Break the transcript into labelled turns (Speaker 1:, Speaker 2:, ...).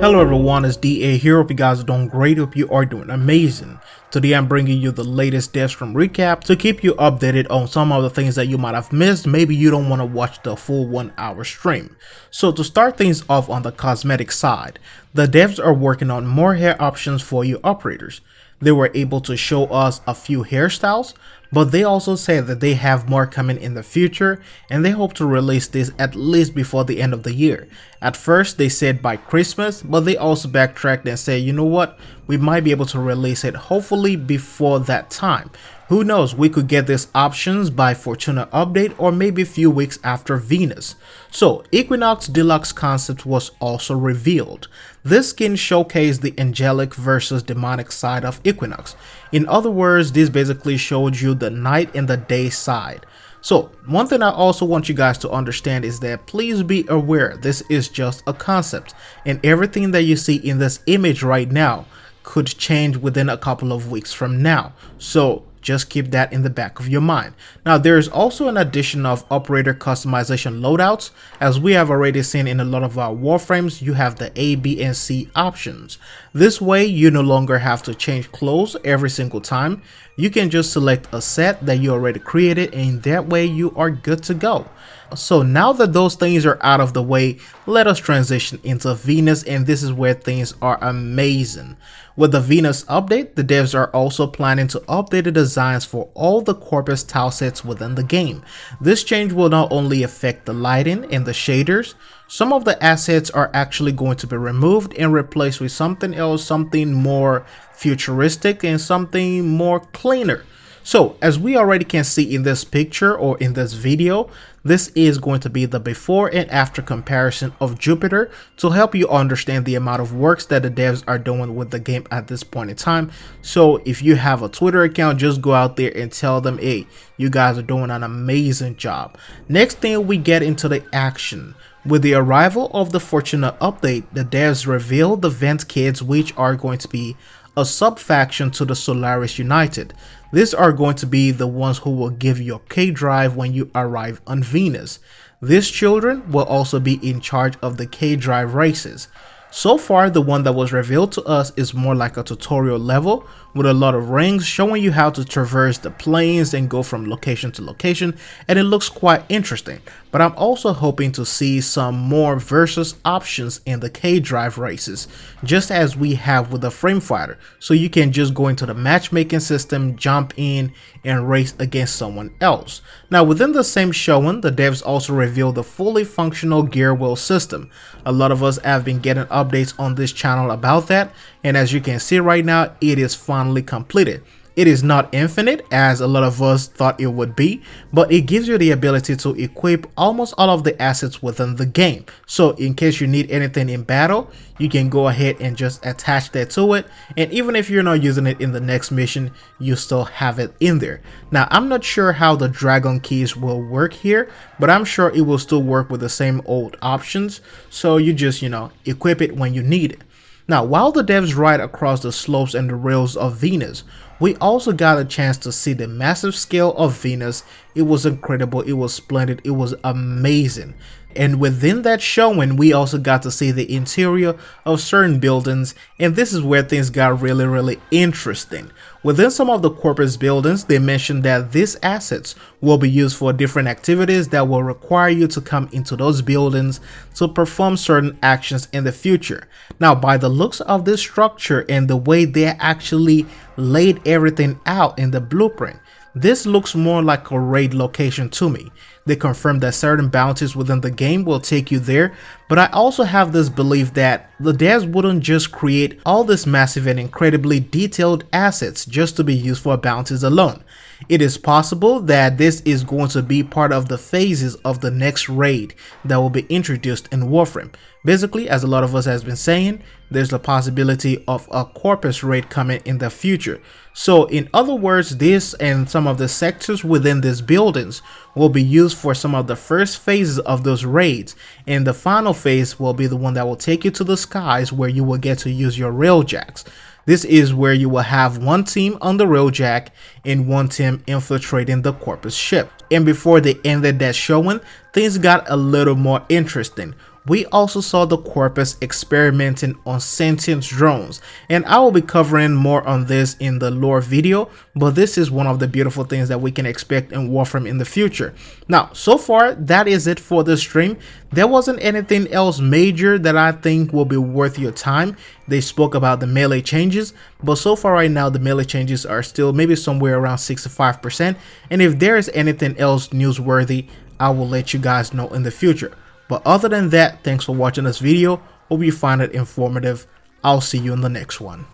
Speaker 1: Hello everyone, it's DA here. Hope you guys are doing great. Hope you are doing amazing. Today I'm bringing you the latest devstream recap to keep you updated on some of the things that you might have missed. Maybe you don't want to watch the full 1 hour stream. So to start things off on the cosmetic side, the devs are working on more hair options for you operators. They were able to show us a few hairstyles, but they also said that they have more coming in the future and they hope to release this at least before the end of the year. At first they said by Christmas, but they also backtracked and said, you know what, we might be able to release it hopefully before that time. Who knows, we could get these options by Fortuna update or maybe a few weeks after Venus. So Equinox Deluxe concept was also revealed. This skin showcased the angelic versus demonic side of Equinox. In other words, this basically showed you the night and the day side. So one thing I also want you guys to understand is that please be aware this is just a concept and everything that you see in this image right now could change within a couple of weeks from now. So just keep that in the back of your mind. Now there is also an addition of operator customization loadouts. As we have already seen in a lot of our warframes, you have the A, B, and C options. This way you no longer have to change clothes every single time. You can just select a set that you already created and that way you are good to go. So now that those things are out of the way, let us transition into Venus, and this is where things are amazing. With the Venus update, the devs are also planning to update the designs for all the corpus tile sets within the game. This change will not only affect the lighting and the shaders, some of the assets are actually going to be removed and replaced with something else, something more futuristic and something more cleaner. So as we already can see in this picture or in this video, this is going to be the before and after comparison of Jupiter to help you understand the amount of works that the devs are doing with the game at this point in time. So if you have a Twitter account, just go out there and tell them, hey, you guys are doing an amazing job. Next thing, we get into the action. With the arrival of the Fortuna update, the devs revealed the Vent Kids, which are going to be a sub-faction to the Solaris United. These are going to be the ones who will give you a K-Drive when you arrive on Venus. These children will also be in charge of the K-Drive races. So far, the one that was revealed to us is more like a tutorial level with a lot of rings showing you how to traverse the plains and go from location to location, and it looks quite interesting. But I'm also hoping to see some more versus options in the K-Drive races, just as we have with the Frame Fighter, so you can just go into the matchmaking system, jump in, and race against someone else. Now within the same showing, the devs also revealed the fully functional gear wheel system. A lot of us have been getting updates on this channel about that, and as you can see right now, it is finally completed. It is not infinite as a lot of us thought it would be, but it gives you the ability to equip almost all of the assets within the game. So in case you need anything in battle, you can go ahead and just attach that to it, and even if you're not using it in the next mission, you still have it in there. Now I'm not sure how the dragon keys will work here, but I'm sure it will still work with the same old options, so you just equip it when you need it. Now, while the devs ride across the slopes and the rails of Venus, we also got a chance to see the massive scale of Venus. It was incredible, it was splendid, it was amazing. And within that showing, we also got to see the interior of certain buildings, and this is where things got really interesting. Within some of the corpus buildings, they mentioned that these assets will be used for different activities that will require you to come into those buildings to perform certain actions in the future. Now, by the looks of this structure and the way they actually laid everything out in the blueprint, this looks more like a raid location to me. They confirmed that certain bounties within the game will take you there, but I also have this belief that the devs wouldn't just create all this massive and incredibly detailed assets just to be used for bounties alone. It is possible that this is going to be part of the phases of the next raid that will be introduced in Warframe. Basically, as a lot of us has been saying, there's the possibility of a corpus raid coming in the future. So in other words, this and some of the sectors within these buildings will be used for some of the first phases of those raids, and the final phase will be the one that will take you to the skies where you will get to use your railjacks. This is where you will have one team on the railjack and one team infiltrating the corpus ship. And before they ended that showing, things got a little more interesting. We also saw the Corpus experimenting on sentient drones, and I will be covering more on this in the lore video, but this is one of the beautiful things that we can expect in Warframe in the future. Now, so far, that is it for this stream. There wasn't anything else major that I think will be worth your time. They spoke about the melee changes, but so far right now, the melee changes are still maybe somewhere around 65%, and if there is anything else newsworthy, I will let you guys know in the future. But other than that, thanks for watching this video. Hope you find it informative. I'll see you in the next one.